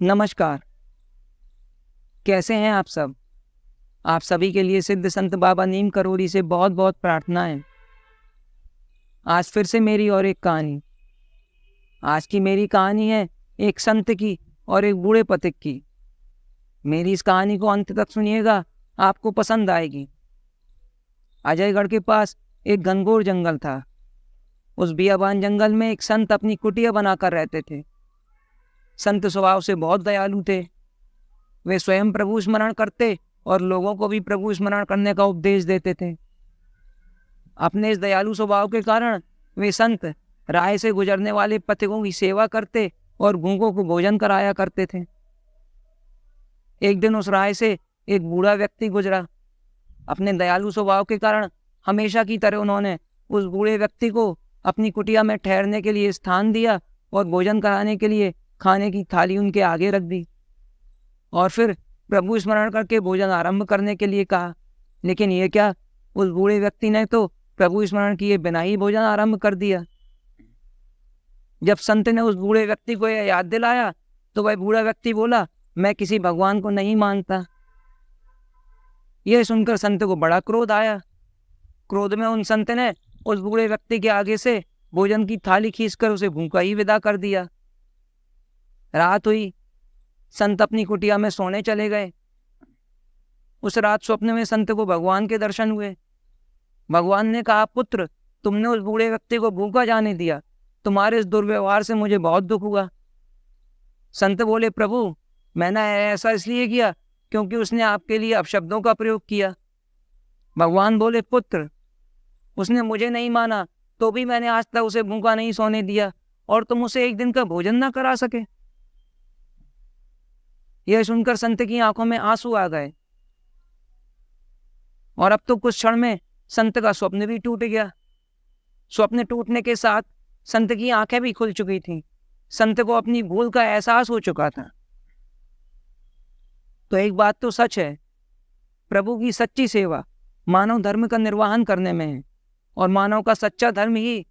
नमस्कार। कैसे हैं आप सब? आप सभी के लिए सिद्ध संत बाबा नीम करोड़ी से बहुत बहुत प्रार्थनाएं। आज फिर से मेरी और एक कहानी। आज की मेरी कहानी है एक संत की और एक बूढ़े पथिक की। मेरी इस कहानी को अंत तक सुनिएगा, आपको पसंद आएगी। अजयगढ़ के पास एक घनघोर जंगल था। उस बियाबान जंगल में एक संत अपनी कुटिया बनाकर रहते थे। संत स्वभाव से बहुत दयालु थे। वे स्वयं प्रभु स्मरण करते और लोगों को भी प्रभु स्मरण करने का उपदेश देते थे। अपने इस दयालु स्वभाव के कारण वे संत राह से गुजरने वाले पथिकों की सेवा करते और गूंगों को भोजन कराया करते थे। एक दिन उस राह से एक बूढ़ा व्यक्ति गुजरा। अपने दयालु स्वभाव के कारण हमेशा की तरह उन्होंने उस बूढ़े व्यक्ति को अपनी कुटिया में ठहरने के लिए स्थान दिया और भोजन कराने के लिए खाने की थाली उनके आगे रख दी और फिर प्रभु स्मरण करके भोजन आरंभ करने के लिए कहा। लेकिन ये क्या, उस बूढ़े व्यक्ति ने तो प्रभु स्मरण किए बिना ही भोजन आरंभ कर दिया। जब संत ने उस बूढ़े व्यक्ति को यह याद दिलाया तो वह बूढ़ा व्यक्ति बोला, मैं किसी भगवान को नहीं मानता। यह सुनकर संत को बड़ा क्रोध आया। क्रोध में उन संत ने उस बूढ़े व्यक्ति के आगे से भोजन की थाली खींचकर उसे भूखा ही विदा कर दिया। रात हुई। संत अपनी कुटिया में सोने चले गए। उस रात स्वप्न में संत को भगवान के दर्शन हुए। भगवान ने कहा, पुत्र, तुमने उस बूढ़े व्यक्ति को भूखा जाने दिया। तुम्हारे इस दुर्व्यवहार से मुझे बहुत दुख हुआ। संत बोले, प्रभु, मैंने ऐसा इसलिए किया क्योंकि उसने आपके लिए अपशब्दों का प्रयोग किया। भगवान बोले, पुत्र, उसने मुझे नहीं माना तो भी मैंने आज तक उसे भूखा नहीं सोने दिया और तुम उसे एक दिन का भोजन ना करा सके। यह सुनकर संत की आंखों में आंसू आ गए और अब तो कुछ क्षण में संत का स्वप्न भी टूट गया। स्वप्न टूटने के साथ संत की आंखें भी खुल चुकी थीं। संत को अपनी भूल का एहसास हो चुका था। तो एक बात तो सच है, प्रभु की सच्ची सेवा मानव धर्म का निर्वहन करने में है और मानव का सच्चा धर्म ही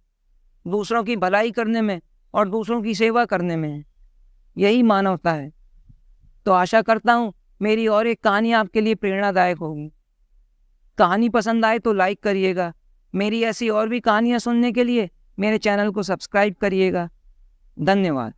दूसरों की भलाई करने में और दूसरों की सेवा करने में है। यही मानवता है। तो आशा करता हूँ मेरी और एक कहानी आपके लिए प्रेरणादायक होगी। कहानी पसंद आए तो लाइक करिएगा। मेरी ऐसी और भी कहानियाँ सुनने के लिए मेरे चैनल को सब्सक्राइब करिएगा। धन्यवाद।